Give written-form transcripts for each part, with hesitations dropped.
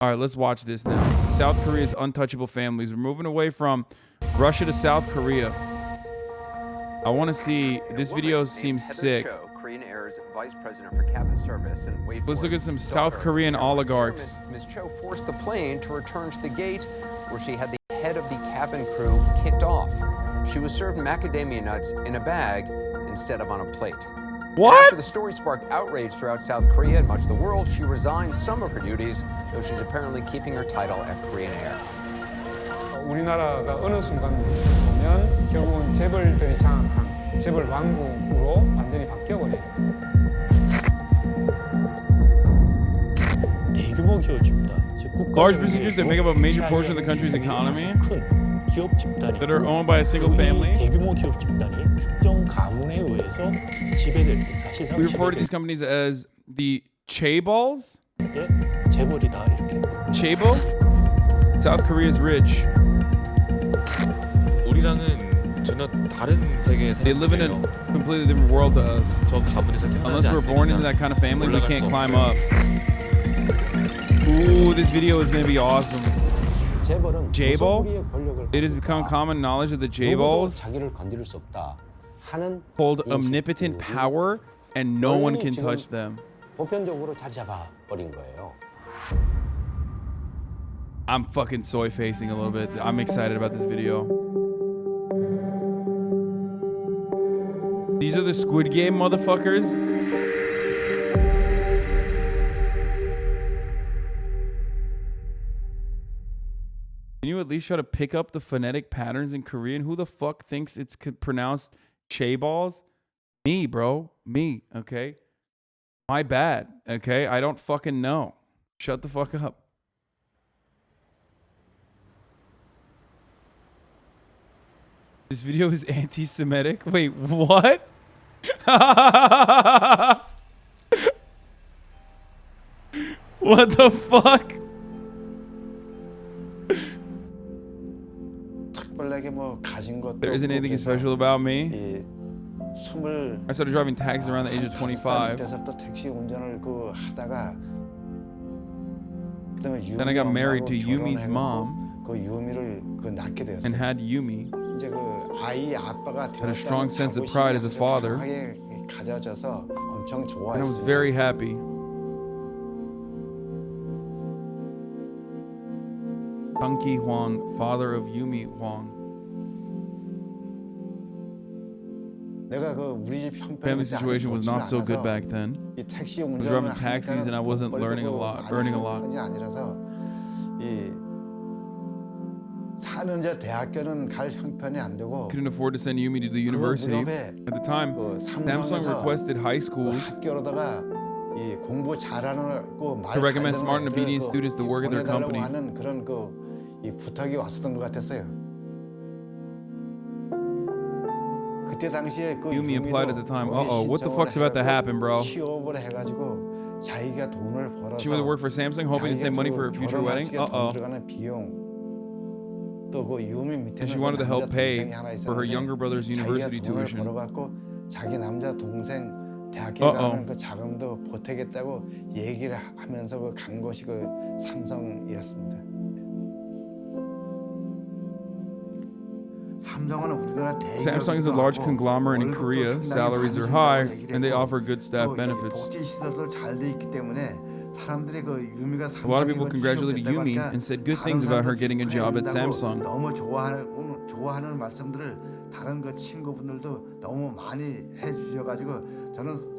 All right, let's watch this now. South Korea's untouchable families. We're moving away from Russia to South Korea. I want to see. This video seems sick. Let's look at some South Korean oligarchs. Ms. Cho forced the plane to return to the gate where she had the head of the cabin crew kicked off. She was served macadamia nuts in a bag instead of on a plate. What? After the story sparked outrage throughout South Korea and much of the world, she resigned some of her duties, though she's apparently keeping her title at Korean Air. 우리나라가 어느 순간 보면 결국은 재벌들이 장악한 재벌 왕국으로 완전히 바뀌어버려요. 대규모 기업입니다. Large businesses that make up a major portion of the country's economy that are owned by a single family. 대규모 기업 집단이 특정 가문에 의해서 지배될 때 사실상 We refer to these companies as the chaebols. 재벌이다 이렇게. Chaebol? South Korea is rich. 우리랑은 전혀 다른 세계의 They live in a completely different world to us. 저 가문에서 Unless we're born into that kind of family, we can't climb up. Ooh, this video is gonna be awesome. Chaebol? It has become common knowledge that the chaebols hold omnipotent power and no one can touch them. I'm fucking soy facing a little bit. I'm excited about this video. These are the Squid Game motherfuckers. Can you at least try to pick up the phonetic patterns in Korean? Who the fuck thinks it's pronounced chaeballs? Me, bro. Me, okay? My bad, okay? I don't fucking know. Shut the fuck up. This video is anti-Semitic? Wait, what? What the fuck? There isn't anything special about me. I started driving taxis around the age of 25. Then I got married to Yumi's mom and had Yumi. Had a strong sense of pride as a father. And I was very happy. Ki Hwang, father of Yumi Hwang. Family situation was not so good back then. I was driving taxis and I wasn't earning a lot. Couldn't afford to send Yumi to the university. At the time, Samsung requested high schools to recommend smart and obedient students to work at their company. Yumi applied at the time. Uh-oh, what the fuck's about to happen, bro? She went to work for Samsung hoping to save money for her future wedding? Uh-oh. And she wanted to help pay for her younger brother's university tuition. Uh-oh. Samsung is a large conglomerate in Korea. Salaries are high, and they offer good staff benefits. A lot of people congratulated Yumi and said good things about her getting a job at Samsung.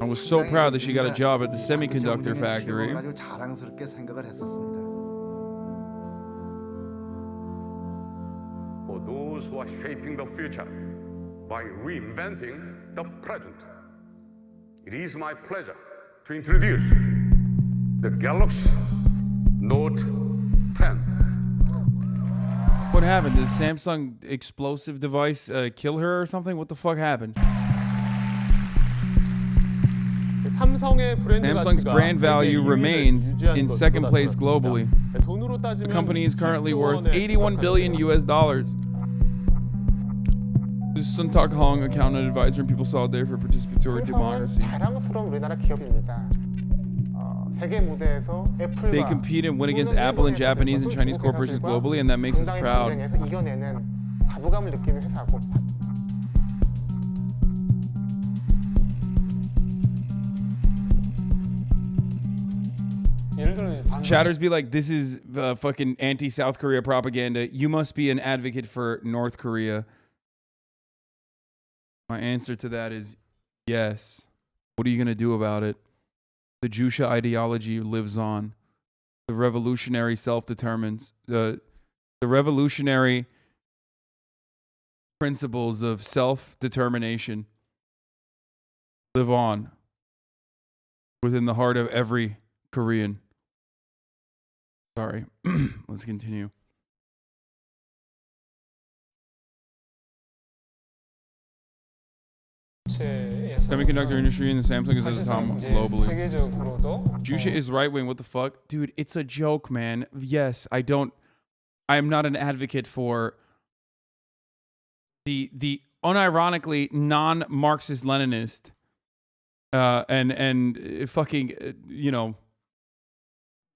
I was so proud that she got a job at the semiconductor factory. For those who are shaping the future by reinventing the present, it is my pleasure to introduce the Galaxy Note 10. What happened? Did the Samsung explosive device kill her or something? What the fuck happened? Samsung's brand value remains in second place globally. The company is currently worth $81 billion US. This is Sun Tak Hong, accountant advisor and People Solidarity for Participatory Democracy. 세계 무대에서 애플과 They compete and win against 또는 Apple and 일본의 Japanese and 회사들과 Chinese 중국 corporations 회사들과 globally, and that makes us 당당히 proud. 경쟁해서 이겨내는 자부감을 느끼는 회사고. 예를 들어 방금 Chatters be like, this is fucking anti-South Korea propaganda. You must be an advocate for North Korea. My answer to that is yes. What are you going to do about it? The Jusha ideology lives on. The revolutionary self-determines. The revolutionary principles of self-determination live on within the heart of every Korean. Sorry. Let's continue. Semiconductor industry and the Samsung is at the top globally. 세계적으로도 Jusha is right wing. What the fuck? Dude, it's a joke, man. Yes, I'm not an advocate for the unironically non-Marxist Leninist and fucking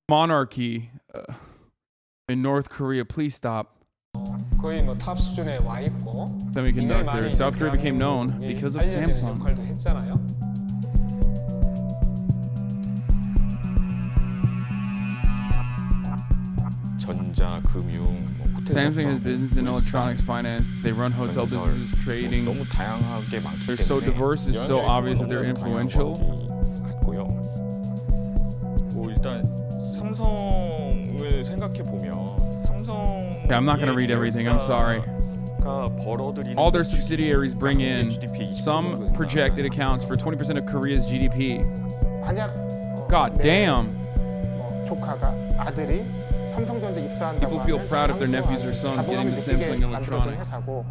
monarchy in North Korea. Please stop. 거의 뭐탑 수준에 와 있고 Semiconductor. South Korea became known because of 알려지는 Samsung. 역할도 했잖아요. 전자, 금융, 뭐 호텔 Samsung has sektor, business in 울산, electronics, finance. They run hotel 건설, businesses, trading. 너무 다양하게 많기 They're 때문에 so diverse, it's so obvious that they're influential. 같고요. 뭐 일단 삼성을 생각해 보면 삼성 Yeah, I'm not gonna read everything. I'm sorry. All their subsidiaries bring in some projected accounts for 20% of Korea's GDP. 만약 God damn. 조카가 아들이 삼성전자 입사한다고 People feel 하면 proud if their nephews or sons 자부감을 getting the 느끼게 Samsung 만들어준 electronics. 회사고.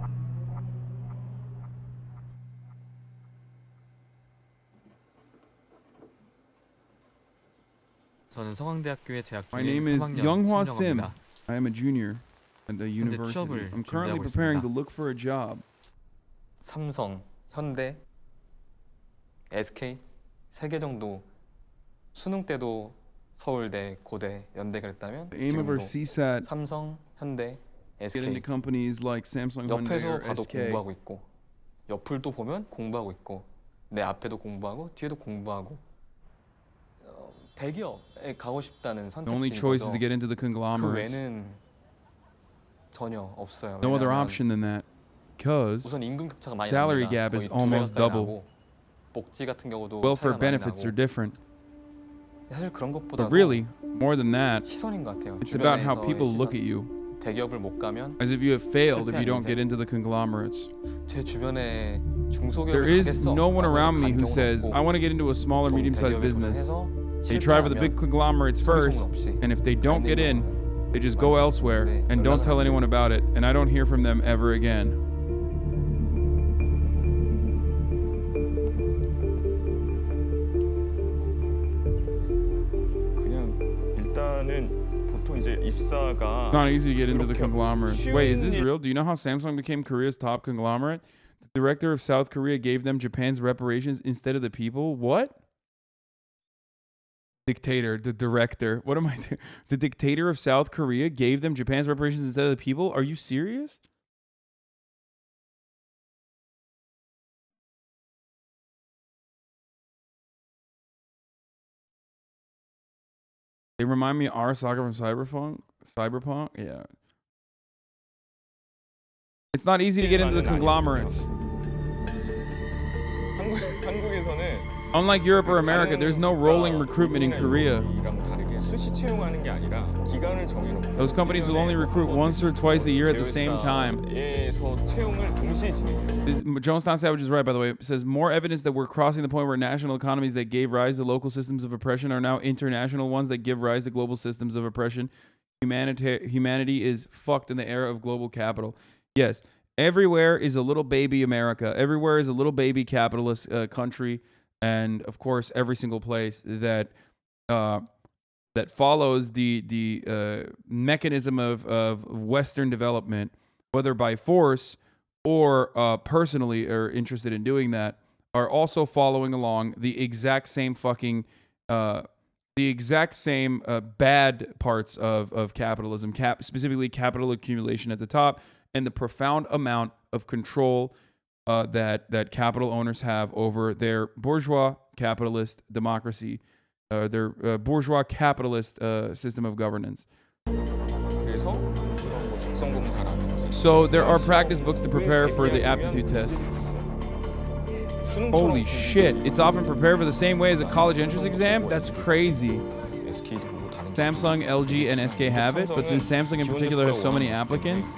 저는 서강대학교에 재학 My 중인 name is 3학년 Younghwa Sim. 신정호입니다. I am a junior at the university. 취업을 I'm currently 준비하고 preparing 있습니다. to look for a job. 삼성, 현대, SK 세 개 정도 수능 때도 서울대, 고대, 연대 그랬다면 The aim of our 지금도 CSAT 삼성, 현대, get into SK companies like Samsung, Hyundai, 옆에서 or 봐도 SK. 공부하고 있고 옆을 또 보면 공부하고 있고 내 앞에도 공부하고 뒤에도 공부하고 대기업에 가고 싶다는 The only 선택지인 choice is 거죠. to get into the 그 conglomerates. 외에는 전혀 없어요. No other 왜냐하면 option than that. Because 우선 임금 격차가 많이 salary 납니다. gap is 거의 두 almost 배 가까이 double. 나고, 복지 같은 경우도 welfare 차이가 많이 benefits are 나고. different. 사실 그런 But 것보다도 really, more than that, 시선인 것 같아요. it's about how 주변에서의 people look 시선. at you. 대기업을 못 가면 As if you have failed if you 실패한 don't get 인생. into the conglomerates. 제 주변에 There 중소기업을 is 가겠어 no one 라고 around me 간 who 경우는 says, 없고, I want to get into a small or 보통 medium-sized 대기업에 business. 도전해서 They try for the big 실패하면 conglomerates first, 소리소문 없이 and if they don't 안 get 되는 in, 경우는 they just go 많이 elsewhere 있는데 and don't 연락을 tell 안 anyone 해요. about it, and I don't hear from them ever again. 그냥 일단은 보통 이제 입사가 It's not easy to get into the 그렇게 conglomerates. 쉬운 Wait, is this 일- real? Do you know how Samsung became Korea's top conglomerate? The director of South Korea gave them Japan's reparations instead of the people? What? Dictator, the director. What am I doing? The dictator of South Korea gave them Japan's reparations instead of the people? Are you serious? They remind me of Arasaka from Cyberpunk? Yeah. It's not easy to get into the conglomerates. 한국에서는 Unlike Europe or America, there's no rolling recruitment in Korea. 이랑 다르게 수시 채용하는 게 아니라 기간을 정해놓고 Those companies will only recruit once or twice a year at the same time. 에서 채용을 동시에 진행해요. Jonestown Savage is right, by the way. It says more evidence that we're crossing the point where national economies that gave rise to local systems of oppression are now international ones that give rise to global systems of oppression. Humanity is fucked in the era of global capital. Yes, everywhere is a little baby America. Everywhere is a little baby capitalist country, and of course, every single place that that follows the mechanism of Western development, whether by force or personally are interested in doing that, are also following along the exact same fucking the exact same bad parts of capitalism, specifically capital accumulation at the top, and the profound amount of control that capital owners have over their bourgeois capitalist democracy, their bourgeois capitalist system of governance. 그래서 그런 뭐 적성 검사라든지 So there are practice books to prepare for the aptitude tests. Holy shit. It's often prepared for the same way as a college entrance exam? That's crazy. SK도 보고 다른 Samsung, LG, and SK have it, but since Samsung in particular has so many applicants,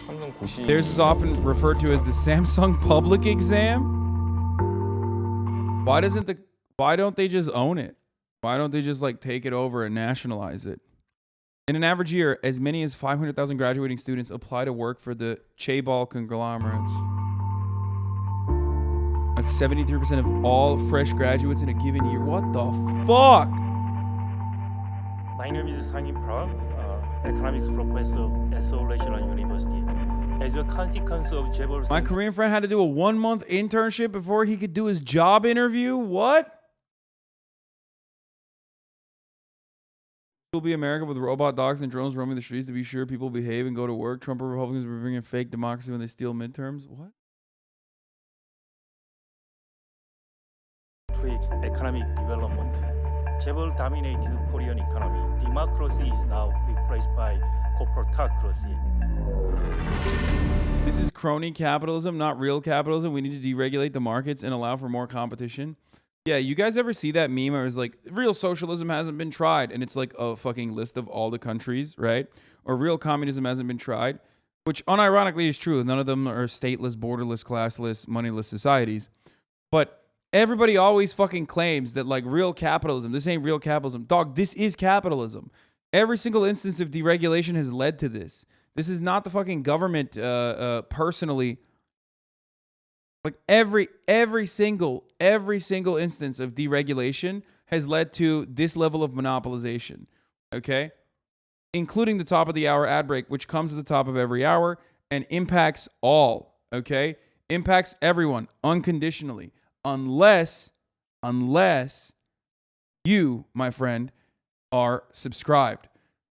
삼성 고시 theirs is often referred to as the Samsung public exam. Why don't they just own it? Why don't they just like take it over and nationalize it? In an average year, as many as 500,000 graduating students apply to work for the chaebol conglomerates. That's 73% of all fresh graduates in a given year. What the fuck? My name is Sang in Prague, economics professor at Seoul National University. As a consequence of Jaebol My Korean friend had to do a 1-month internship before he could do his job interview? What? Will be America with robot dogs and drones roaming the streets to be sure people behave and go to work. Trump or Republicans will bring in fake democracy when they steal midterms. What? economic development. Jaebol dominated Korean economy. Democracy is now replaced by corporatocracy. This is crony capitalism, not real capitalism. We need to deregulate the markets and allow for more competition. Yeah, you guys ever see that meme where it's like, real socialism hasn't been tried, and it's like a fucking list of all the countries, right? Or real communism hasn't been tried, which unironically is true. None of them are stateless, borderless, classless, moneyless societies. But everybody always fucking claims that like real capitalism, this ain't real capitalism. Dog, this is capitalism. Every single instance of deregulation has led to this. This is not the fucking government personally. Like every single instance of deregulation has led to this level of monopolization, okay? Including the top of the hour ad break, which comes at the top of every hour and impacts all, okay? Impacts everyone unconditionally, unless you, my friend, are subscribed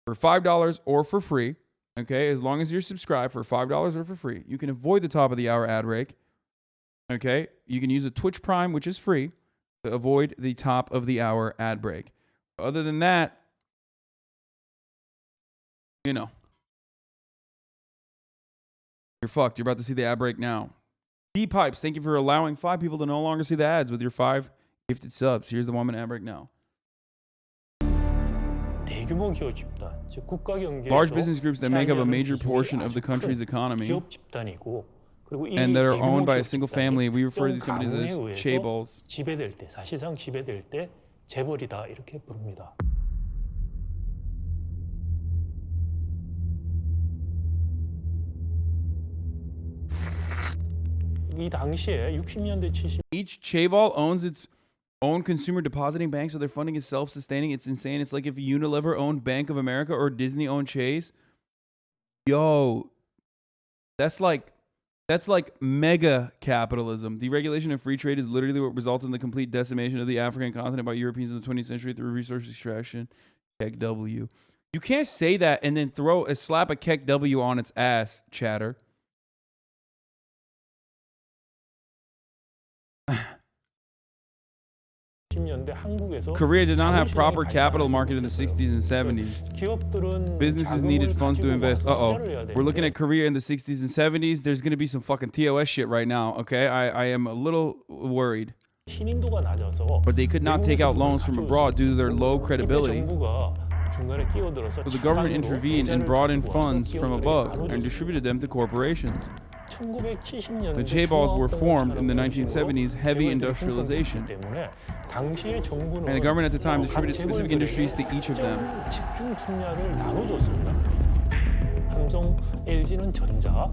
for $5 or for free, okay? As long as you're subscribed for $5 or for free, you can avoid the top of the hour ad break. Okay, you can use a Twitch Prime, which is free, to avoid the top of the hour ad break. Other than that, you know, you're fucked. You're about to see the ad break now. D-Pipes, thank you for allowing 5 people to no longer see the ads with your 5 gifted subs. Here's the 1-minute ad break now. 대규모 기업 집단, 즉 국가 경제에서 Large business groups that make up a major portion of the country's economy 기업 집단이고 and that are owned by a single family. We refer to these companies as chaebols. 지배될 때, 사실상 지배될 때 재벌이다 이렇게 부릅니다. 이 당시에 60년대 70 Each chaebol owns its own consumer depositing bank, so their funding is self-sustaining. It's insane. It's like if Unilever owned Bank of America or Disney owned Chase. Yo, that's like mega capitalism. Deregulation and free trade is literally what resulted in the complete decimation of the African continent by Europeans in the 20th century through resource extraction. Keck W. You can't say that and then slap a Keck W on its ass, chatter. Korea did not have proper capital market in the 60s and 70s. Businesses needed funds to invest. We're looking at Korea in the 60s and 70s. There's going to be some fucking TOS shit right now, okay? I am a little worried. But they could not take out loans from abroad due to their low credibility. So the government intervened and brought in funds from above and distributed them to corporations. The chaebols were formed in the 1970s, heavy industrialization. And the government at the time distributed specific industries to each of them.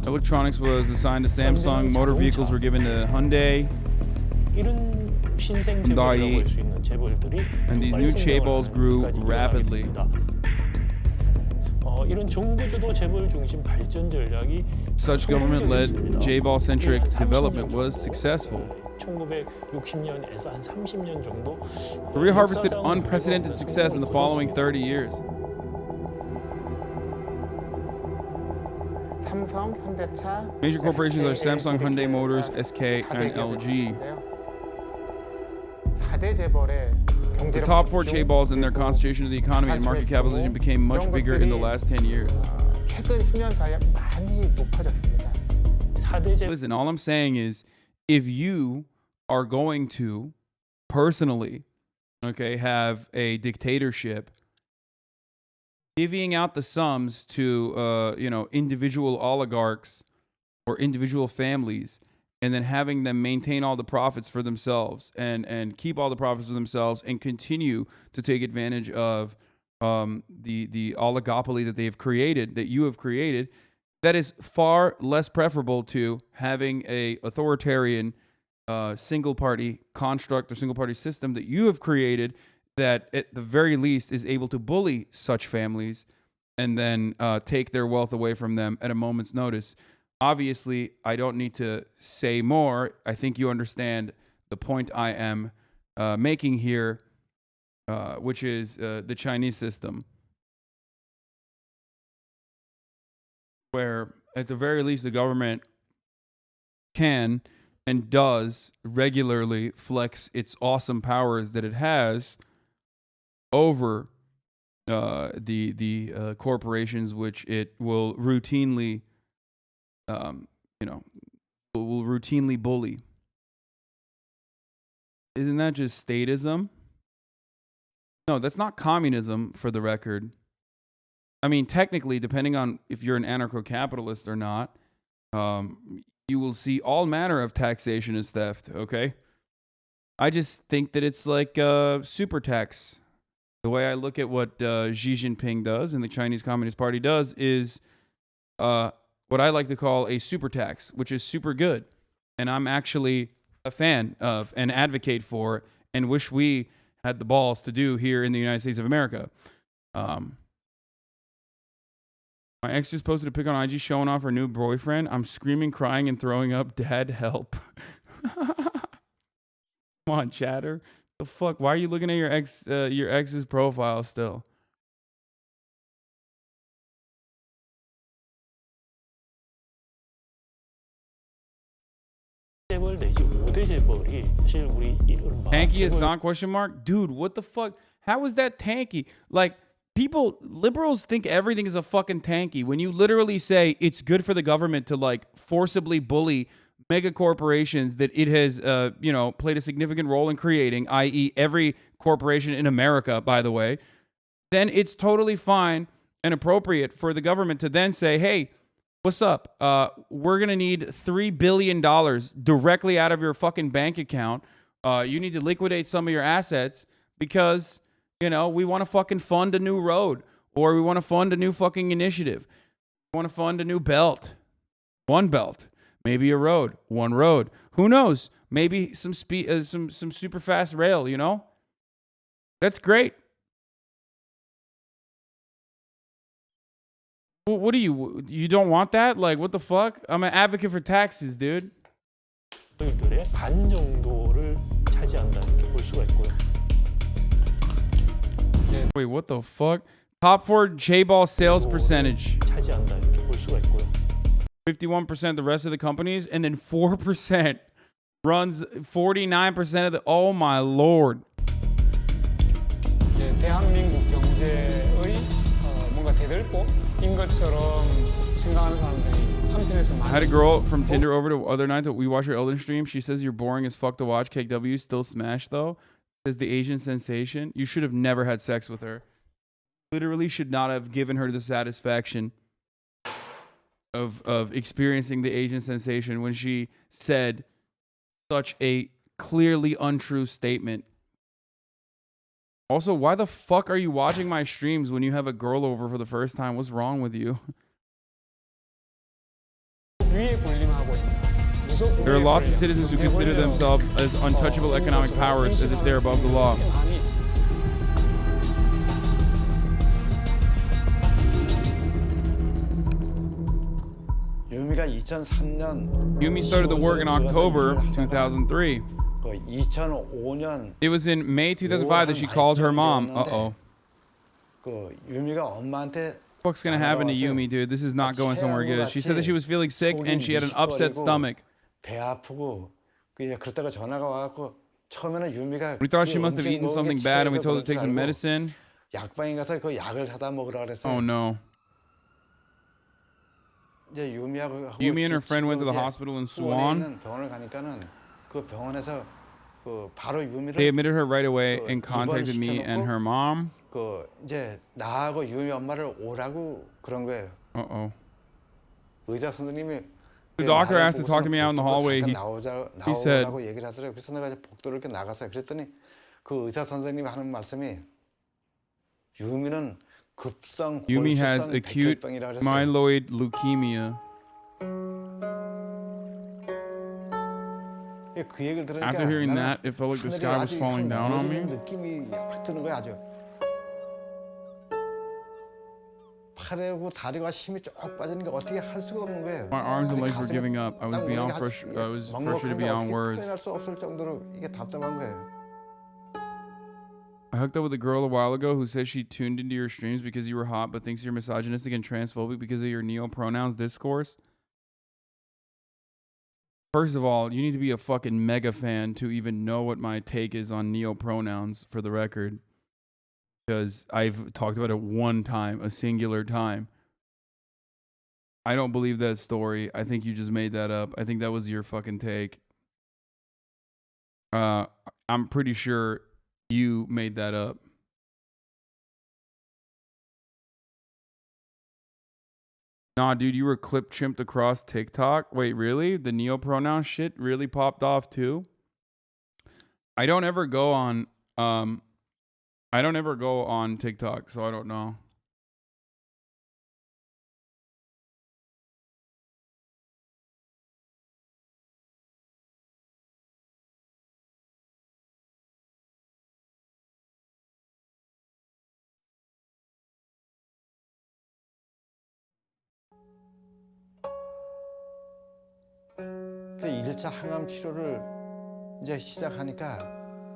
Electronics was assigned to Samsung, motor vehicles were given to Hyundai, and these new chaebols grew rapidly. 이런 정부주도 재벌 중심 발전 전략이 Such government-led J-ball-centric development was successful. 1960년에서 한 30년 정도 Korea harvested unprecedented success in the following 30 years. 삼성, 현대차, Major corporations are Samsung, SK, Hyundai 이렇게 Motors, SK, 4대 and 기업이 LG. 있는데요. 4대 재벌의 The 경제력 top four 집중, chaeballs and their 그리고 concentration of the economy and market capitalization became much 이런 bigger in the 것들이, last 10 years. 최근 10년 사이에 많이 높아졌습니다. 4대 재벌 Listen, all I'm saying is if you are going to personally, okay, have a dictatorship, divvying out the sums to, individual oligarchs or individual families, and then having them maintain all the profits for themselves and keep all the profits for themselves and continue to take advantage of the oligopoly that they've created, that you have created, that is far less preferable to having a authoritarian single party construct or single party system that you have created that at the very least is able to bully such families and then take their wealth away from them at a moment's notice. Obviously, I don't need to say more. I think you understand the point I am making here, which is the Chinese system, where at the very least the government can and does regularly flex its awesome powers that it has over the corporations, which it will routinely will routinely bully. Isn't that just statism? No, that's not communism, for the record. I mean, technically, depending on if you're an anarcho-capitalist or not, you will see all manner of taxation as theft, okay? I just think that it's like super tax. The way I look at what Xi Jinping does and the Chinese Communist Party does is what I like to call a super tax, which is super good. And I'm actually a fan of and advocate for and wish we had the balls to do here in the United States of America. My ex just posted a pic on IG showing off her new boyfriend. I'm screaming, crying, and throwing up. Dad, help. Come on, chatter. The fuck? Why are you looking at your ex's profile still? 재벌 내지 5대 재벌이 사실 우리 이른바 Tanky 재벌 Hasan question mark? Dude, what the fuck? How is that tanky? Like, liberals think everything is a fucking tanky. When you literally say it's good for the government to like forcibly bully mega corporations that it has, played a significant role in creating, i.e. every corporation in America, by the way, then it's totally fine and appropriate for the government to then say, hey, what's up? We're going to need $3 billion directly out of your fucking bank account. You need to liquidate some of your assets because, we want to fucking fund a new road, or we want to fund a new fucking initiative. We want to fund a new belt. One belt. Maybe a road. One road. Who knows? Maybe some speed, some super fast rail, That's great. What do you don't want that? Like, what the fuck? I'm an advocate for taxes, dude. 들의 반 정도를 차지한다는 게 볼 수가 있고요. Wait, what the fuck? Top 4 J-ball sales percentage. 차지한다는 게 볼 수가 있고요. 51% the rest of the companies, and then 4% runs 49% of the. Oh my lord. 이제 대한민국 경제의 뭔가 대들보인 것처럼 생각하는 사람들이 한편에서 많이 I had a girl from Tinder over the other night that we watched her Elden stream. She says you're boring as fuck to watch. KW still smash though. Says the Asian sensation. You should have never had sex with her. Literally should not have given her the satisfaction of experiencing the Asian sensation when she said such a clearly untrue statement. Also, why the fuck are you watching my streams when you have a girl over for the first time? What's wrong with you? There are lots of citizens who consider themselves as untouchable economic powers as if they're above the law. 유미가 2003년 Yumi started the work in October 2003. 2005년 It was in May 2005 that she called her mom. Uh-oh. 그 유미가 엄마한테 What's gonna happen to Yumi, dude? This is not going somewhere good. She said that she was feeling sick and she had an upset stomach. 배 아프고 그랬다가 전화가 와갖고 처음에는 유미가 We thought she must have eaten something bad and we told her to take some medicine. 약방에 가서 그 약을 사다 먹으라 그랬어요. Oh no. 이제 Yumi and her friend went to the hospital in Suwon. 병원을 가니까는 그 병원에서 그 바로 유미를 They admitted her right away and contacted me and her mom. 그 이제 나하고 유미 엄마를 오라고 그런 거예요. Uh-oh. 의사 선생님이 The doctor asked to talk to me out in the hallway. He said, 나오라고 얘기를 하더라고요. 그래서 내가 이제 복도로 이렇게 나갔어요. 그랬더니 그 의사 선생님이 하는 말씀이 유미는 급성 Yumi has 골수성 acute 백혈병이라 그랬어요. myeloid leukemia. 그 얘기를 들으니까 After hearing that, it felt like the sky was falling down on me. 느낌이 확 드는 거야 아주. 팔하고 다리가 힘이 쭉 빠지는 게 어떻게 할 수가 없는 거예요. My arms and legs were giving up. I was frustrated beyond words. 표현할 수 없을 정도로 이게 답답한 거예요. I hooked up with a girl a while ago who says she tuned into your streams because you were hot, but thinks you're misogynistic and transphobic because of your neo-pronouns discourse. First of all, you need to be a fucking mega fan to even know what my take is on neo-pronouns, for the record. Because I've talked about it one time, a singular time. I don't believe that story. I think you just made that up. I think that was your fucking take. I'm pretty sure you made that up. Nah, dude, you were clip chimped across TikTok. Wait, really? The neo-pronoun shit really popped off too? I don't ever go on TikTok, so I don't know. 그 1차 항암 치료를 이제 시작하니까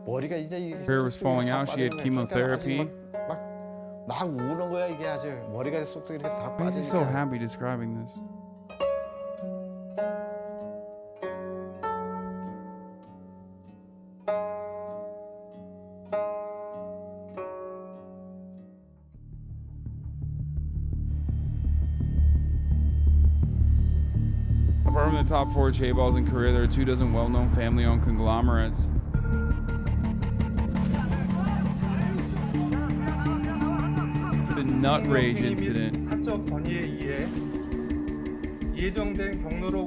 머리가 이제 Hair was falling out. She had chemotherapy. 막 우는 거야 이게 아주 머리가 쏙쏙 이렇게 다 Why is he so 빠지니까. happy describing this? Apart from the top 4 chaeballs in Korea, there are 24 well-known family-owned conglomerates. The nut rage incident.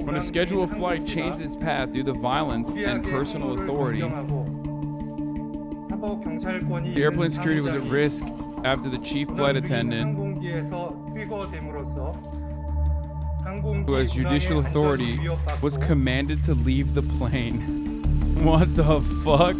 When a scheduled flight changed its path due to violence and personal authority, the airplane security was at risk after the chief flight attendant, who has judicial authority, was commanded to leave the plane. What the fuck?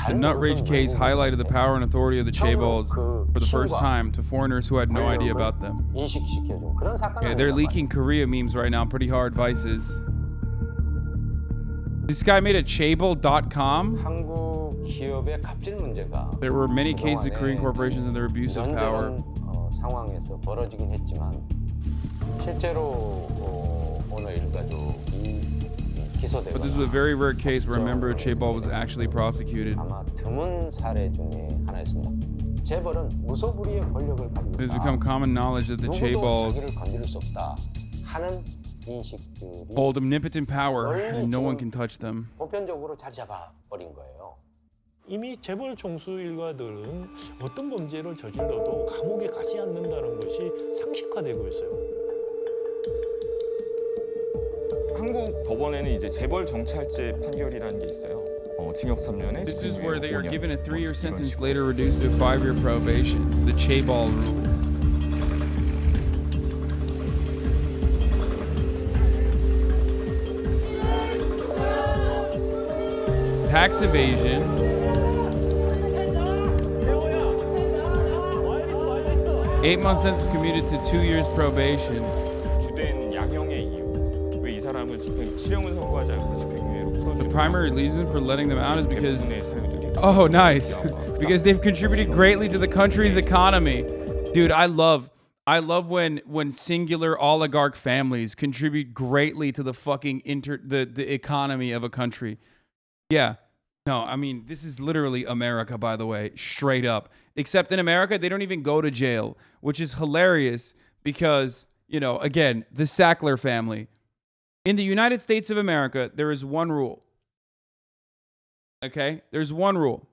The nut rage case highlighted the power and authority of the chaeballs for the first time to foreigners who had no idea about them. Yeah, they're leaking Korea memes right now, pretty hard, Vices. This guy made a chaebol.com. There were many cases of Korean corporations and their abuse of power. But this was a very rare case where a member of chaebol was actually prosecuted. It has become common knowledge that the chaeballs hold omnipotent power and no one can touch them. 이미 재벌 총수 일가들은 어떤 범죄를 저질러도 감옥에 가지 않는다는 것이 상식화되고 있어요. 한국 법원에는 이제 재벌 정찰제 판결이라는 게 있어요. 징역 3년에 This is where they are given a 3-year sentence, later reduced to 5-year probation. The chaebol rule. tax evasion. 8 months sentence commuted to 2 years probation. 주된 양형의 이유. 왜 이 사람을 실형을 선고하지 않고 집행유예로 The 풀어주는 primary reason for letting them out is because 대부분의 사유들이 oh nice because they've contributed greatly to the country's economy. Dude, I love when singular oligarch families contribute greatly to the fucking the economy of a country. Yeah. No, I mean, this is literally America, by the way, straight up. Except in America, they don't even go to jail, which is hilarious because, you know, again, the Sackler family. In the United States of America, there is one rule. Okay? There's one rule.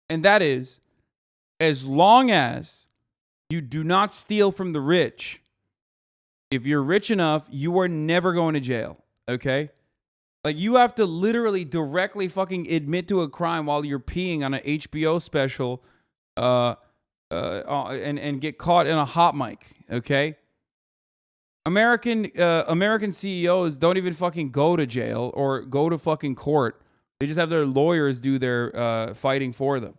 And that is, as long as you do not steal from the rich, if you're rich enough, you are never going to jail. Okay? Like, you have to literally directly fucking admit to a crime while you're peeing on an HBO special and get caught in a hot mic, okay? American CEOs don't even fucking go to jail or go to fucking court. They just have their lawyers do their fighting for them.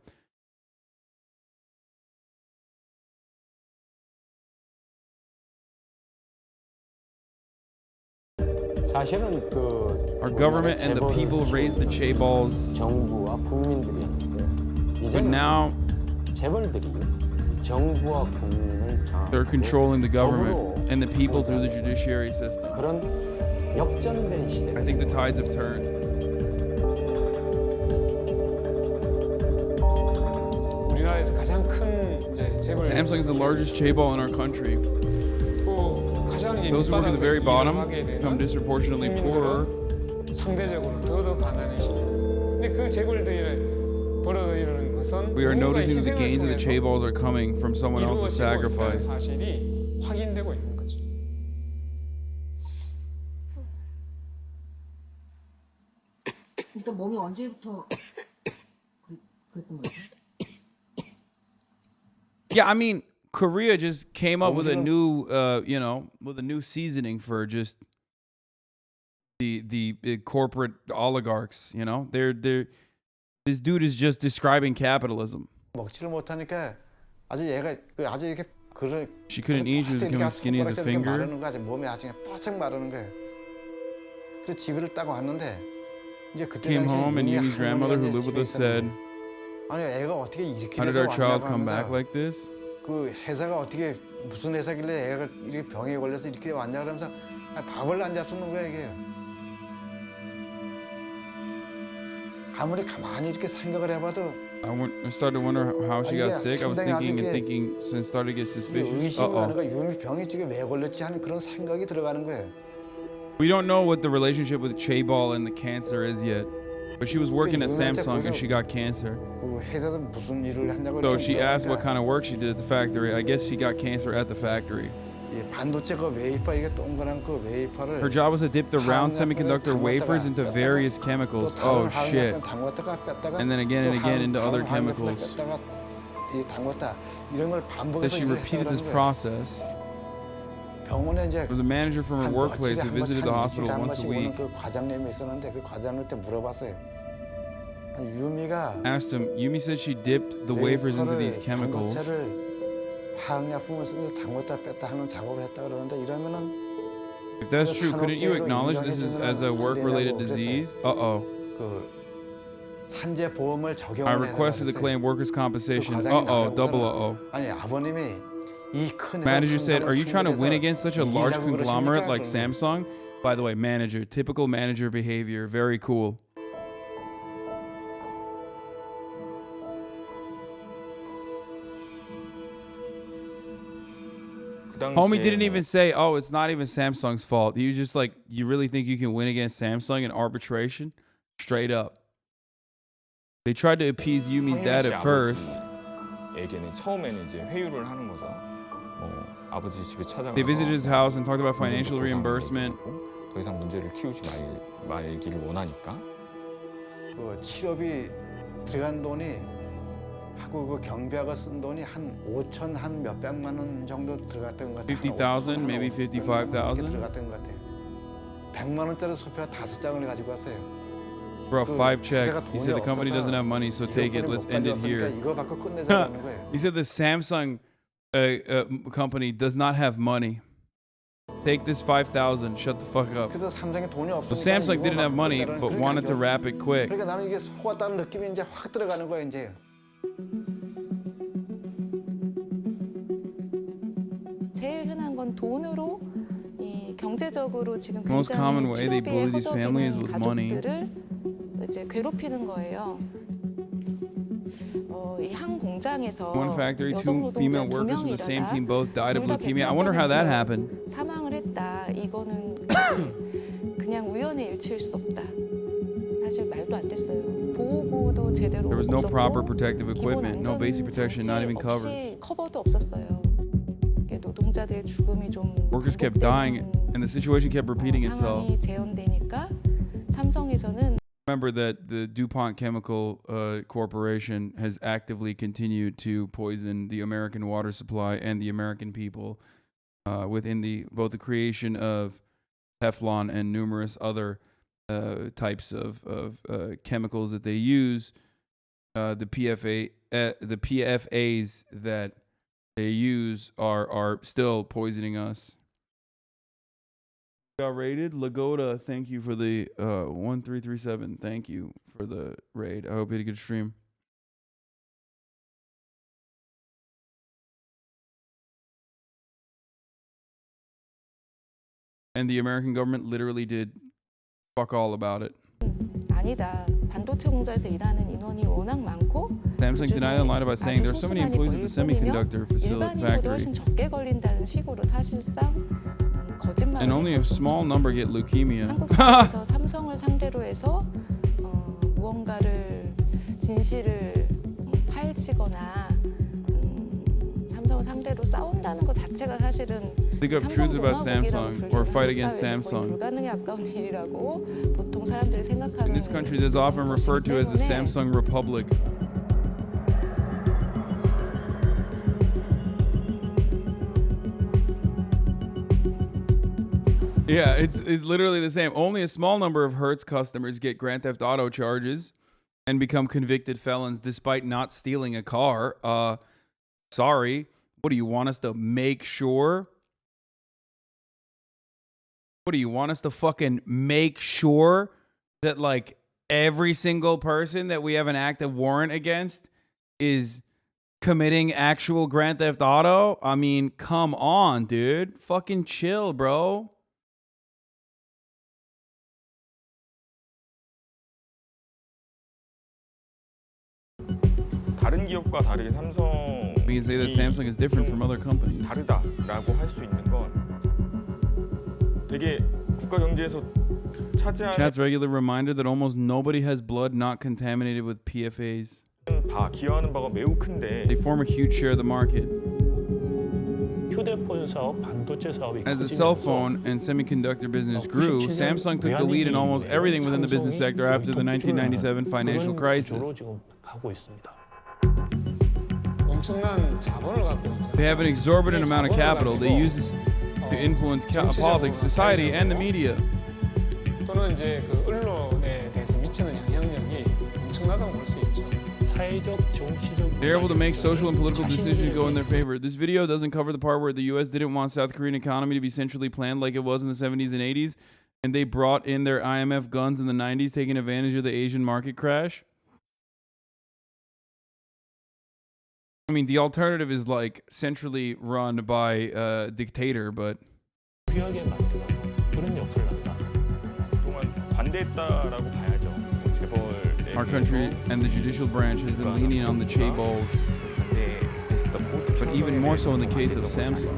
사실은 그 Our government and the people raised the chaebols, 정부와 국민들이었는데 but now 재벌들이 정부와 국민을 they're controlling the government and the people through the judiciary system. 그런 역전된 시대. I think the tides have turned. 우리나라에서 가장 큰 이제 재벌 Samsung is the largest chaebol in our country. 가장 Those who work at the very bottom become disproportionately poorer. 상대적으로 더 가난해지. 근데 그 재벌들이 벌어들이는 것은 We are noticing that the gains of the chaebols are coming from someone else's sacrifice. 사실이 확인되고 있는 거죠. 일단 몸이 언제부터 그랬던 거예요? Yeah, I mean, Korea just came up with a new, with a new seasoning for just the corporate oligarchs. You know, this dude is just describing capitalism. 먹지를 못하니까 아주 얘가 아주 이렇게 그런. She couldn't eat. She was becoming skinny as a finger. 마르는 거 아주 몸이 아주 바짝 마르는 거예요. 그래서 집을 딱 왔는데 이제 그때 Came 당시 home and Yumi's grandmother, who lived with us, said, 아니 애가 어떻게 이렇게 "How did 돼서 our child 왔냐고 come back 하면서 like this?" 그 회사가 어떻게 무슨 회사길래 애가 이렇게 병에 걸려서 이렇게 왔냐 그러면서 밥을 안 잡수는 거야 이게. 아무리 가만히 이렇게 생각을 해봐도 I started to wonder how she got sick. I was thinking and started to get suspicious. 의심이 가는 거야. 유미 병이 지금 왜 걸렸지 하는 그런 생각이 들어가는 거예요. We don't know what the relationship with chaebol and the cancer is yet, but she was working at Samsung and she got cancer. 그 회사에서 무슨 일을 했냐고. So she asked what kind of work she did at the factory. I guess she got cancer at the factory. 반도체 그 웨이퍼 이게 동그란 그 웨이퍼를. Her job was to dip the round semiconductor wafers into various chemicals. Oh shit! And then again and again into other chemicals. That she repeated this process. There was a manager from her workplace who visited the hospital once a week. 그 과장님이 있었는데 그 과장님한테 물어봤어요. 유미가 asked him. Yumi said she dipped the wafers into these chemicals. 화학약품을 쓰면서 담궜다 뺐다 하는 작업을 했다 그러는데 이러면은. If that's true, couldn't you acknowledge this as a work-related disease? Uh-oh. 그 산재 보험을 적용을 I requested to claim workers' compensation. Uh-oh, double uh-oh. 아니 아버님이 이 큰 Manager said, "Are you trying to win against such a large conglomerate like Samsung?" By the way, manager, typical manager behavior, very cool. Homie didn't even say, "Oh, it's not even Samsung's fault." He was just like, "You really think you can win against Samsung in arbitration?" Straight up. They tried to appease Yumi's dad at first. 에게는 처음에는 이제 회유를 하는 거죠. 아버지 집에 찾아가서 They visited his house and talked about financial reimbursement. 더 이상 문제를 키우지 말기를 원하니까. 그 치료비 들어간 돈이 하고 그 경비하고 쓴 돈이 한 5천 한 몇백만 원 정도 들어갔던 것 같아요. 50,000, maybe 55,000. 들어갔던 것 같아요. 100만 원짜리 수표 5장을 가지고 왔어요. Bro, 5 회사가 checks. He 돈이 said the company doesn't have money, so take it. 이것뿐이 Let's 못 end it 가져왔으니까 here. 이거 받고 끝내자는 거예요. He said the Samsung company does not have money. Take this 5,000. Shut the fuck up. 그래서 삼성이 돈이 So 없으니까 Samsung 이거 didn't have 받고 money, 끝내라는 but 그러니까 wanted to 이거- wrap it quick. 그러니까 나는 이게 속았다는 느낌이 이제 확 들어가는 거야 이제. 제일 흔한 건 돈으로 이 경제적으로 지금 The most common 굉장히 way they 치료비에 bully these families 허덕이는 with money. 가족들을 이제 괴롭히는 거예요. 이 한 공장에서 One factory, 여성 2 female 노동자 두 workers from 명이 the same 일하다 team both died of 둘다 leukemia. I wonder how that happened. 사망을 했다. 이거는 그냥 우연의 일치일 수 없다. 사실 말도 안 됐어요. 보호구도 제대로 There was no 없었고 proper protective 기본 equipment, no basic protection, not even 안전 장치 covers. 없이 커버도 없었어요. 이게 노동자들의 죽음이 좀 Workers kept dying, and the situation kept repeating itself. 상황이 재현되니까 삼성에서는 Remember that the DuPont Chemical Corporation has actively continued to poison the American water supply and the American people within both the creation of Teflon and numerous other types of chemicals that they use. The PFAs that they use are still poisoning us. Got raided. Lagoda, thank you for the 1337. Thank you for the raid. I hope you had a good stream. And the American government literally did fuck all about it. 아니다. 반도체 공장에서 일하는 인원이 워낙 많고 Samsung denied and lied about saying there are 아주 so many 소수만이 employees at the semiconductor 일반인보다 factory, 훨씬 적게 걸린다는 식으로 사실상 거짓말을 and only a 했었어. small number get leukemia. 한국 사회에서 삼성을 상대로 해서 무언가를 진실을 파헤치거나 삼성을 상대로 싸운다는 것 자체가 사실은 Dig up truth about Samsung or fight against 거의 Samsung. 불가능에 가까운 일이라고 보통 사람들이 생각하는 In this country, this is often referred to as the Samsung Republic. Yeah, it's literally the same. Only a small number of Hertz customers get Grand Theft Auto charges and become convicted felons despite not stealing a car. Sorry. What do you want us to make sure? What do you want us to fucking make sure that like every single person that we have an active warrant against is committing actual Grand Theft Auto? I mean, come on, dude. Fucking chill, bro. 다른 기업과 다르게 삼성 We can say that Samsung is different from other companies. 다르다라고 할 수 있는 건 되게 국가 경제에서 차지하는 Chat's regular reminder that almost nobody has blood not contaminated with PFAs. 바 기여하는 바가 매우 큰데 They form a huge share of the market. 휴대폰 사업, 반도체 사업이 As the cell 커지면서 phone and semiconductor business grew, Samsung took the lead in almost everything within the business sector after the 1997 financial crisis. 지금 가고 있습니다. 엄청난 자본을 갖고 있는 They have an exorbitant amount of capital. They use this to influence politics, society, and the media. 또는 이제 그 언론에 대해서 미치는 영향력이 엄청나다고 볼 수 있죠. 사회적, 정치적 They're able to make social and political decisions go in their favor. This video doesn't cover the part where the U.S. didn't want South Korean economy to be centrally planned like it was in the 70s and 80s, and they brought in their IMF guns in the 90s, taking advantage of the Asian market crash. I mean, the alternative is like centrally run by a dictator, but 부유하게 만드는 그런 역할을 한다. 동안 관대했다라고 봐야죠. 재벌 our country and the judicial branch has been lenient on the chaebols, but even more so in the case of Samsung.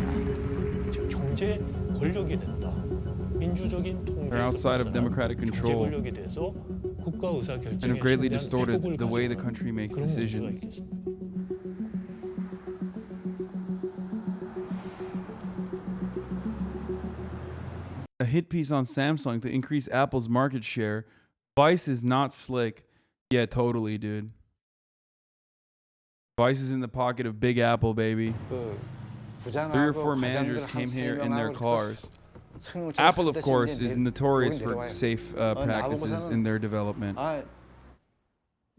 경제 권력이 된다. 민주적인 They're outside of democratic 경제 control 권력이 돼서 국가 의사 and 결정에 have greatly 대한 distorted 회복을 the way the 가져가는 country makes 그런 문제가 decisions. 있겠습니다. A hit piece on Samsung to increase Apple's market share. Vice is not slick. Yeah, totally, dude. Vice is in the pocket of Big Apple, baby. 그 3 or 4 부장하고 managers 과장들 came here 한 in their 3명하고 cars. Apple, of course, is notorious for safe practices in their development.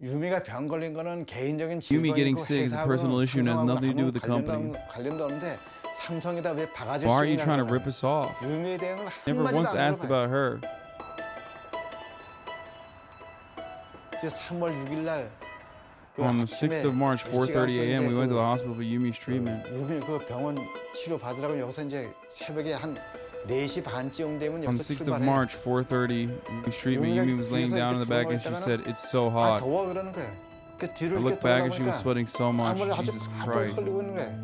유미가 병 걸린 거는 개인적인 Yumi getting 질병이고 sick is a personal issue and has nothing to do with the company. 관련도 없는데 삼성에다 왜 바가지 Why are you trying to rip us off? 유미에 대응을 Never 한마디도 once 안 asked 물어봐요. about her. 이제 3월 6일 날 On the 6th of March, 4:30 a.m., we went to the hospital for Yumi's treatment. 유미 그 병원 치료 받으라고 여기서 이제 새벽에 한 4시 반쯤 되면 On 여기서 the 6th of 출발해. March, 4:30, Yumi's treatment. Yumi was laying down in the back and she said, "It's so 아 hot." 더워 그러는 거예요. 그 I 뒤로 이렇게 looked back and she was 돌아보니까 sweating so much. 땀을 아주 Jesus 팍팍 Christ. 흘리고 있는 거예요.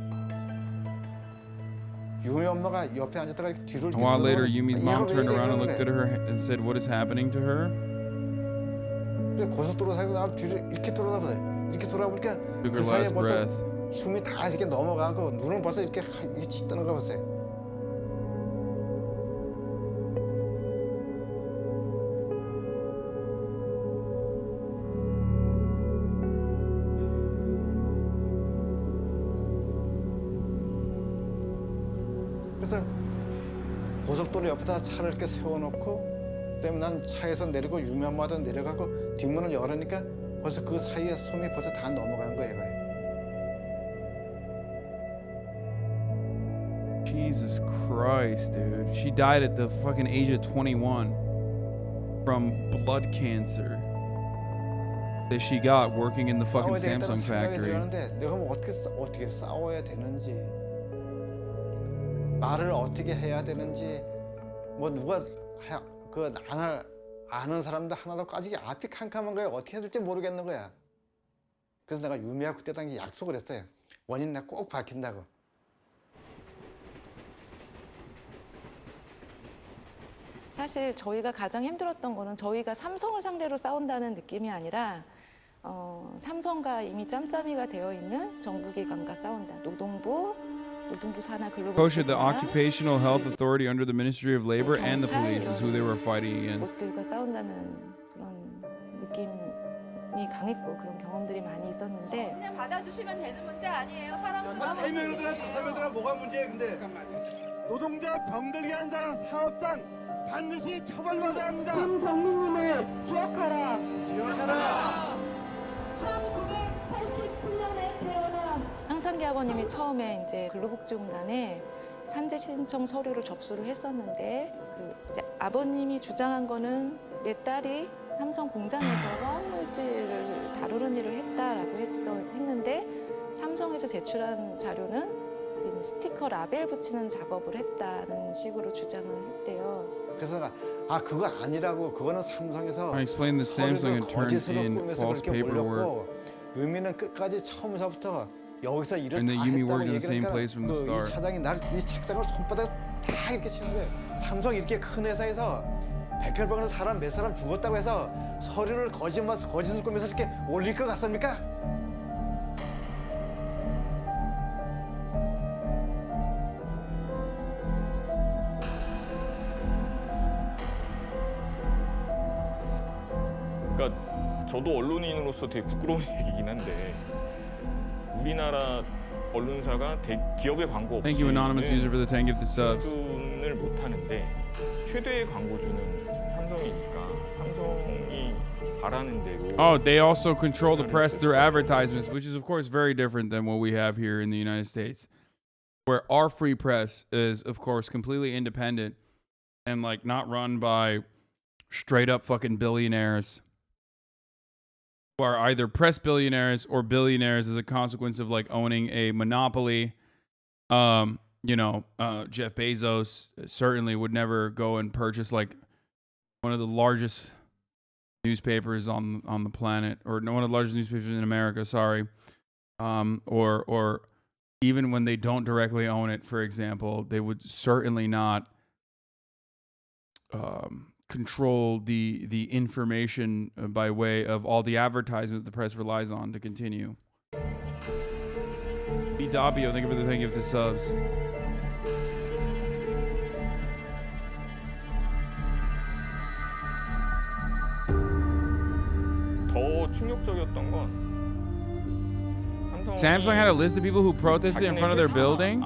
유미 엄마가 옆에 앉았다가 이렇게 뒤로 A 이렇게 while later, 돌아보니까 Yumi's 얘가 mom 왜 turned 이래 around and 그러는 looked at 거예요. her and said, "What is happening to her?" 그래 고속도로 사이에서 나 뒤로 이렇게 돌아보세요. 이렇게 돌아보니까 Took 그 her 사이에 last 벌써 breath. 숨이 다 이렇게 넘어가고 눈을 벌써 이렇게 찢다는 거 보세요. 그래서 고속도로 옆에다 차를 이렇게 세워놓고 그다음에 난 차에서 내리고 유미 엄마도 내려가고 뒷문을 열으니까 벌써 그 사이에 숨이 벌써 다 넘어간 거예요. 얘가. Jesus Christ, dude. She died at the fucking age of 21 from blood cancer that she got working in the fucking 싸워야 되겠다는 Samsung 생각이 factory. 들었는데 내가 뭐 어떻게 싸워야 되는지 말을 어떻게 해야 되는지 뭐 누가 그 나를 아는 사람도 하나도 까지게 앞이 캄캄한 거야. 어떻게 해야 될지 모르겠는 거야. 그래서 내가 유미하고 그때 당시 약속을 했어요. 원인 내가 꼭 밝힌다고. 사실 저희가 가장 힘들었던 거는 저희가 삼성을 상대로 싸운다는 느낌이 아니라 삼성과 이미 짬짬이가 되어 있는 정부기관과 싸운다. 노동부 산하 Kosher, the 근로기관, Occupational Health Authority under the Ministry of Labor and the police is who they were fighting against. 곳들과 싸운다는 그런 느낌이 강했고 그런 경험들이 많이 있었는데 그냥 받아주시면 되는 문제 아니에요. 사람 수가 3명이더라 5명이더라 뭐가 문제야 근데 노동자 병들게 한 사람 사업장 반드시 처벌받아야 합니다. 김경민님을 기억하라. 기억하라. 1987년에 태어난 항상기 아버님이 처음에 이제 근로복지공단에 산재 신청 서류를 접수를 했었는데 이제 아버님이 주장한 거는 내 딸이 삼성 공장에서 화학물질을 다루는 일을 했다라고 했는데 삼성에서 제출한 자료는 이제 스티커 라벨 붙이는 작업을 했다는 식으로 주장을 했대요. 그래서 아 그거 아니라고 그거는 삼성에서 I explained that Samsung had turned 거짓으로 in 꾸며서 false 그렇게 paperwork. 올렸고 유미는 끝까지 처음서부터 여기서 일을 And 다 that Yumi 했다고 worked in the same 얘기하니까 place from the 이 start. 사장이 날 이 책상을 손바닥 다 이렇게 치는 거예요. 삼성 이렇게 큰 회사에서 백혈병으로 사람 몇 사람 죽었다고 해서 서류를 거짓을 꾸며서 이렇게 올릴 것 같습니까? 그러니까 저도 언론인으로서 되게 부끄러운 얘기긴 한데 우리나라 언론사가 기업의 광고 없이 Thank you, anonymous user, for the 10 gifted subs. 을 못 하는데 최대의 광고주는 삼성이니까 삼성이 바라는 대로. Oh, they also control the press through advertisements, which is of course very different than what we have here in the United States, where our free press is of course completely independent and like not run by straight up fucking billionaires who are either press billionaires or billionaires as a consequence of like owning a monopoly. Jeff Bezos certainly would never go and purchase like one of the largest newspapers on the planet, or one of the largest newspapers in America, sorry. Or even when they don't directly own it, for example, they would certainly not control the information by way of all the advertisement the press relies on to continue. B. Dabio, thank you for the subs. 더 충격적이었던 건 Samsung had a list of people who protested in front of their building.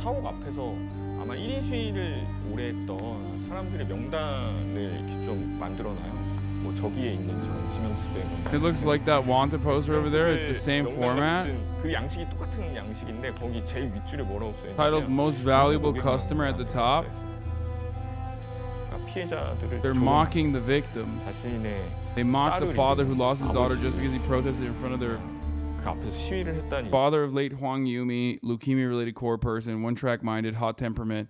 사옥 앞에서 아마 1인 시위를 오래 했던 사람들의 명단을 이렇게 좀 만들어놔요. 뭐 저기에 있는 저런 지명수배. It looks like that wanted poster over there. It's the same format. 그 양식이 똑같은 양식인데 거기 제일 윗줄에 뭐라고 써 있냐면 Titled Most Valuable Customer at the top. 피해자들을 They're mocking the victims. 자신의 They mock the father who lost his daughter just because he protested in front of their 그 앞에서 시위를 했다니. father of late Hwang Yumi, leukemia-related core person, one-track-minded, hot temperament,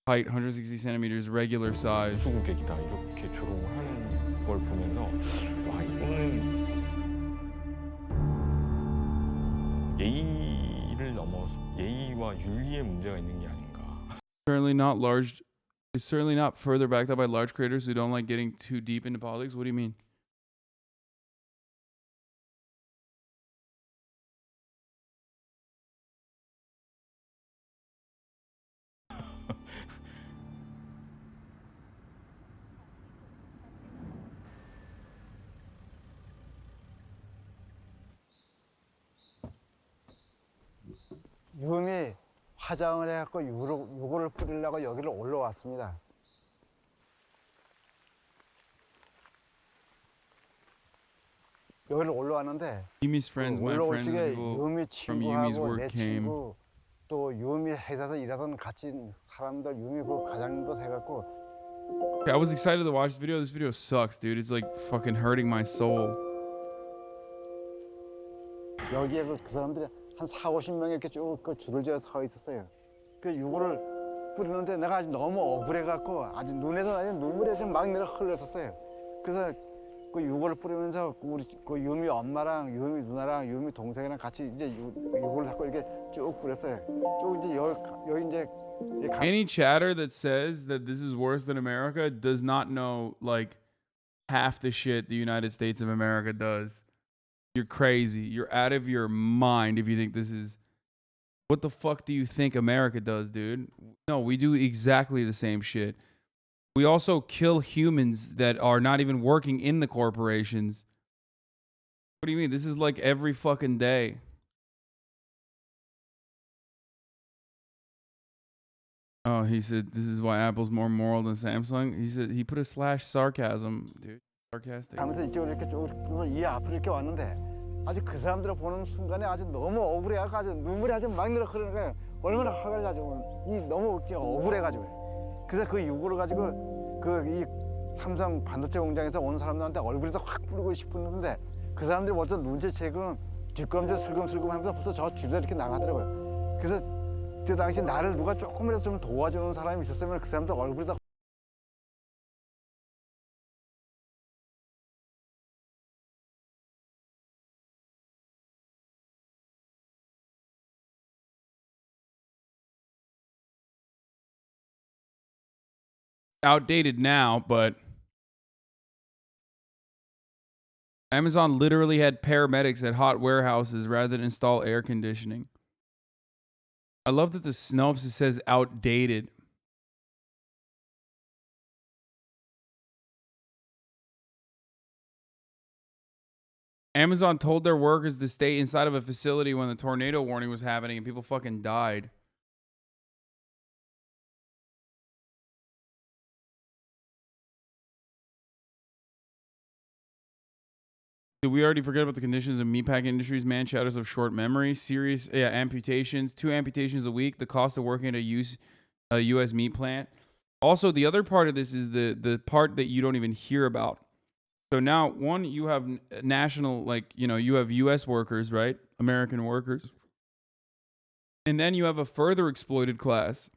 height 160 centimeters, regular size. 수고객이다 이렇게 조롱하는 걸 보면서 와 이거는 예의를 넘어서 예의와 윤리의 문제가 있는 게 아닌가. Certainly not large. It's certainly not further backed up by large creators who don't like getting too deep into politics. What do you mean? 유미 화장을 해갖고 요거를 뿌리려고 여기를 올라왔습니다. 여기를 올라왔는데 Yumi's friends, my 올라올 friends, 적에 people 유미 from Yumi's 친구하고 work 내 came. 친구 또 유미 회사에서 일하던 같이 사람들 유미 그 과장님도 해갖고 I was excited to watch this video. This video sucks, dude. It's like fucking hurting my soul. 여기에 그 사람들이 한 40-50명이 이렇게 쭉 그 줄을 지어 서 있었어요. 그 요거를 뿌리는데 내가 아주 너무 억울해갖고 아주 눈에서 아주 눈물이 좀 막 내려 흘렀었어요. 그래서 그 요거를 뿌리면서 우리 그 유미 엄마랑 유미 누나랑 유미 동생이랑 같이 이제 요거를 자꾸 이렇게 쭉 뿌렸어요. 쭉 이제 여기 이제 Any chatter that says that this is worse than America does not know like half the shit the United States of America does. You're crazy. You're out of your mind if you think this is... What the fuck do you think America does, dude? No, we do exactly the same shit. We also kill humans that are not even working in the corporations. What do you mean? This is like every fucking day. Oh, he said this is why Apple's more moral than Samsung. He said he put a slash sarcasm, dude. Sarcastic. 하면서 이쪽으로 이렇게 쭉 이 앞으로 이렇게 왔는데 아주 그 사람들을 보는 순간에 아주 너무 억울해가지고 아주 눈물이 아주 막 내려 흐르는 거예요. 얼마나 화가 가지고 이 너무 억울해가지고 그래서 그 요구를 가지고 그 이 삼성 반도체 공장에서 온 사람들한테 얼굴에다 확 뿌리고 싶었는데 그 사람들이 먼저 눈치채고 뒷검지 슬금슬금 하면서 벌써 저 줄에 이렇게 나가더라고요. 그래서 그 당시 나를 누가 조금이라도 좀 도와주는 사람이 있었으면 그 사람들 얼굴에다 outdated now, but Amazon literally had paramedics at hot warehouses rather than install air conditioning. I love that the synopsis says outdated. Amazon told their workers to stay inside of a facility when the tornado warning was happening and people fucking died. Did we already forget about the conditions of meatpacking industries? Man shadows of short memory, serious amputations, 2 amputations a week, the cost of working at a U.S. meat plant. Also, the other part of this is the part that you don't even hear about. So now, one, you have national, like, you know, you have U.S. workers, right? American workers. And then you have a further exploited class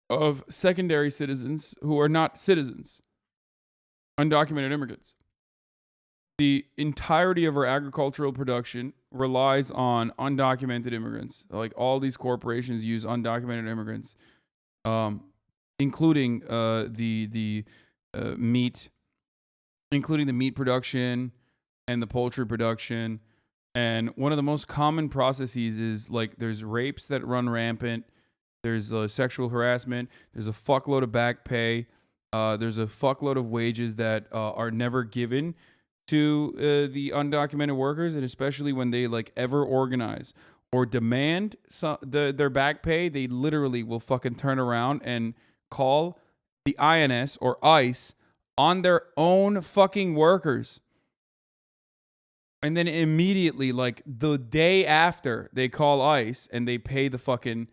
of secondary citizens who are not citizens, undocumented immigrants. The entirety of our agricultural production relies on undocumented immigrants. Like all these corporations use undocumented immigrants, including the meat, including the meat production and the poultry production. And one of the most common processes is like there's rapes that run rampant. There's sexual harassment. There's a fuckload of back pay. There's a fuckload of wages that are never given to the undocumented workers, and especially when they like ever organize or demand their back pay, they literally will fucking turn around and call the INS or ICE on their own fucking workers. And then immediately, like the day after, they call ICE and they pay the fucking,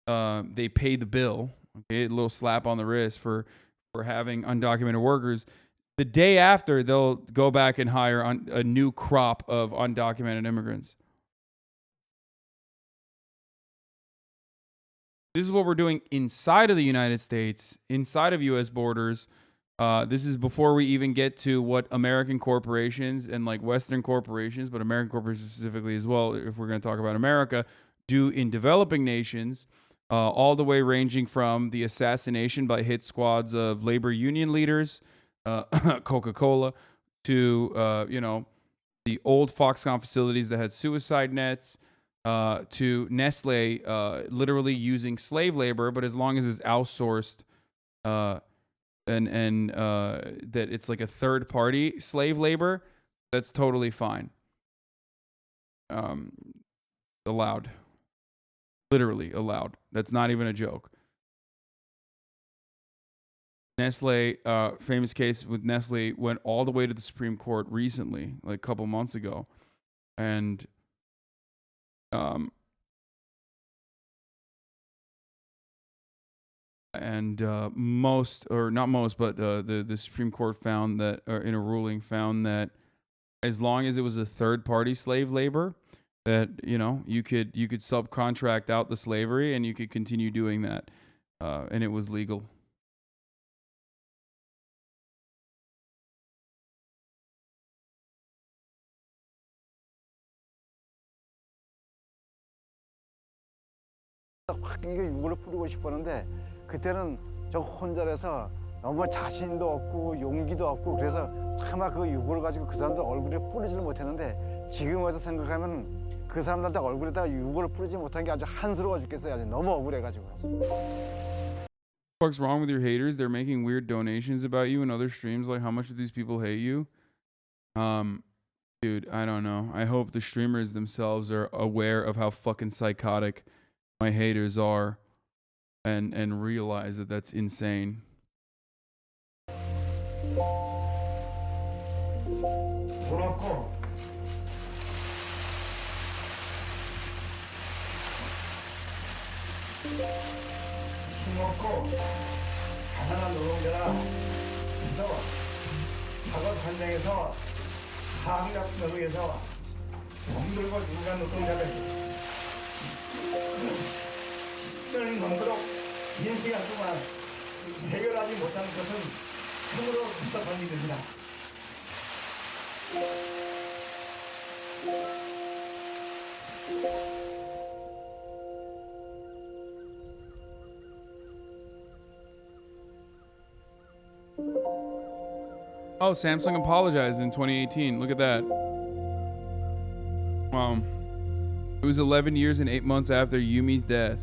they pay the bill. Okay, a little slap on the wrist for having undocumented workers. The day after, they'll go back and hire a new crop of undocumented immigrants. This is what we're doing inside of the United States, inside of U.S. borders. This is before we even get to what American corporations and like Western corporations, but American corporations specifically as well, if we're going to talk about America, do in developing nations, all the way ranging from the assassination by hit squads of labor union leaders, Coca-Cola, to, you know, the old Foxconn facilities that had suicide nets, to Nestle literally using slave labor, but as long as it's outsourced, and that it's like a third party slave labor, that's totally fine. Allowed. Literally allowed. That's not even a joke. Nestle, famous case with Nestle, went all the way to the Supreme Court recently, like a couple months ago. And most, or not most, but the Supreme Court found that, or in a ruling, found that as long as it was a third-party slave labor, that, you know, you could subcontract out the slavery and you could continue doing that, and it was legal. 확 이게 유골을 뿌리고 싶었는데 그때는 저 혼자라서 너무 자신도 없고 용기도 없고 그래서 차마 그 유골을 가지고 그 사람들 얼굴에 뿌리지를 못했는데 지금 와서 생각하면 그 사람들한테 얼굴에다 유골을 뿌리지 못한 게 아주 한스러워 죽겠어요. 아주 너무 억울해가지고. What's wrong with your haters? They're making weird donations about you in other streams. Like, how much do these people hate you? Dude, I don't know. I hope the streamers themselves are aware of how fucking psychotic my haters are, and realize that that's insane. 그렇고 힘없고 가난한 노동자라 그래서 작업 현장에서 사람 같은 노동에서 몸들고 죽어간 노동자들 특별히 넘도록 긴 시간 동안 해결하지 못하는 것은 참으로 답답한 일입니다. Oh, Samsung apologized in 2018. Look at that. Wow. It was 11 years and 8 months after Yumi's death.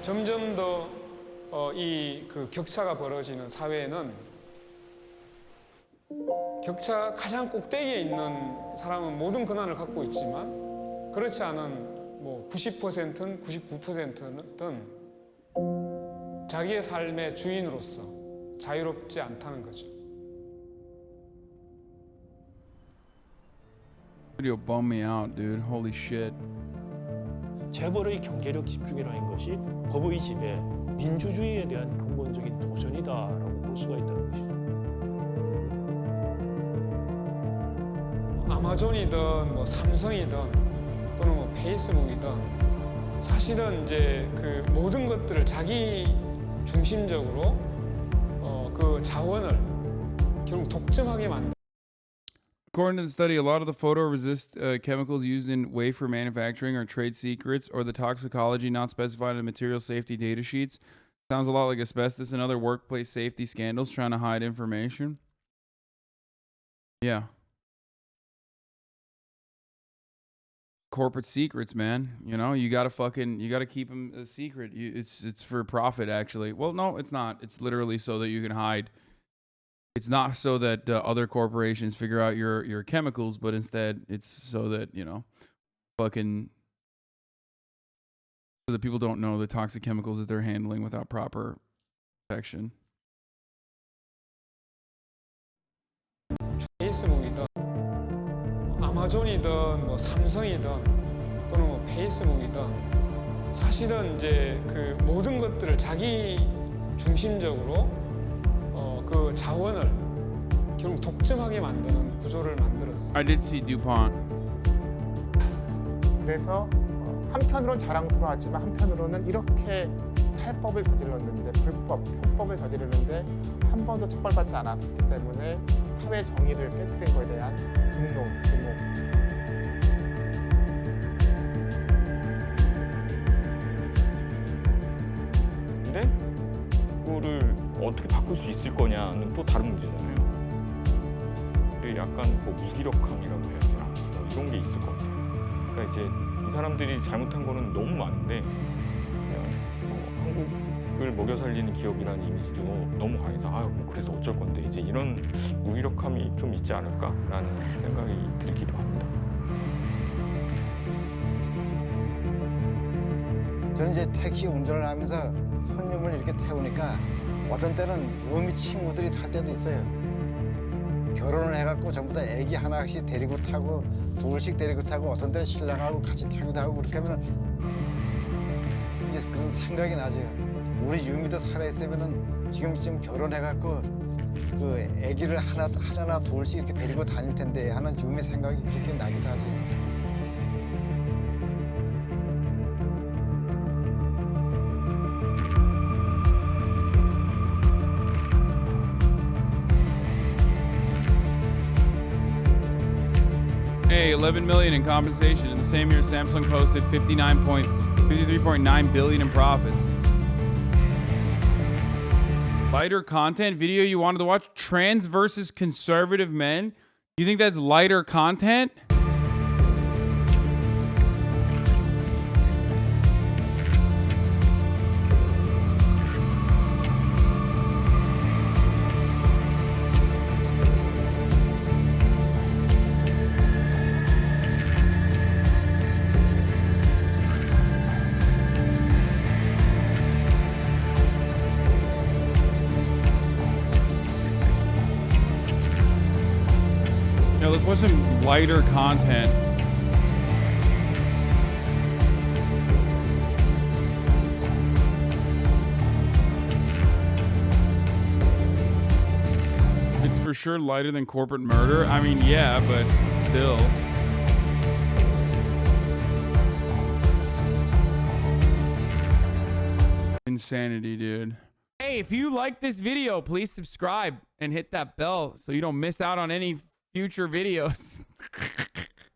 점점 더 이 그 격차가 벌어지는 사회에는 격차 가장 꼭대기에 있는 사람은 모든 권한을 갖고 있지만 그렇지 않은 뭐 90%는 99%는 자기의 삶의 주인으로서 자유롭지 않다는 거죠. Video bummed me out, dude. Holy shit. 재벌의 경제력 집중이라는 것이 법의 지배, 민주주의에 대한 근본적인 도전이다라고 볼 수가 있다는 것이죠. 아마존이든 뭐 삼성이든 또는 뭐 페이스북이든 사실은 이제 그 모든 것들을 자기 중심적으로 그 자원을 결국 독점하게 만든. According to the study, a lot of the photoresist chemicals used in wafer manufacturing are trade secrets, or the toxicology not specified in material safety data sheets. Sounds a lot like asbestos and other workplace safety scandals trying to hide information. Yeah. corporate secrets, man. You know, you gotta keep them a secret. It's for profit, actually. Well, no, it's not. It's literally so that you can hide. It's not so that other corporations figure out your chemicals, but instead it's so that, you know, so that people don't know the toxic chemicals that they're handling without proper protection. 페이스북이든 아마존이든 뭐 삼성이든 또는 뭐 페이스북이든 사실은 이제 그 모든 것들을 자기 중심적으로 그 자원을 결국 독점하게 만드는 구조를 만들었어요. I did see DuPont. 그래서 한편으로는 자랑스러워하지만 한편으로는 이렇게 탈법을 저질렀는데 편법을 저지르는데 한 번도 처벌받지 않았기 때문에 사회 정의를 깨트린 것에 대한 분노, 증오. 근데 그거를 어떻게 바꿀 수 있을 거냐는 또 다른 문제잖아요. 근데 약간 뭐 무기력함이라고 해야 되나? 뭐 이런 게 있을 것 같아요. 그러니까 이제 이 사람들이 잘못한 거는 너무 많은데 그냥 뭐 한국을 먹여 살리는 기업이라는 이미지도 너무 강해서 아유 그래서 어쩔 건데 이제 이런 무기력함이 좀 있지 않을까라는 생각이 들기도 합니다. 저는 이제 택시 운전을 하면서 손님을 이렇게 태우니까 어떤 때는 유미 친구들이 탈 때도 있어요. 결혼을 해갖고 전부 다 애기 하나씩 데리고 타고 둘씩 데리고 타고 어떤 때는 신랑하고 같이 타기도 하고 그렇게 하면 이제 그런 생각이 나죠. 우리 유미도 살아있으면은 지금쯤 결혼해갖고 그 애기를 하나 둘씩 이렇게 데리고 다닐 텐데 하는 유미 생각이 그렇게 나기도 하죠. Hey, 11 million in compensation. In the same year, Samsung posted 53.9 billion in profits. Lighter content video you wanted to watch? Trans versus conservative men? You think that's lighter content? Let's watch some lighter content. It's for sure lighter than corporate murder. I mean, yeah, but still. Insanity, dude. Hey, if you like this video, please subscribe and hit that bell so you don't miss out on any future videos.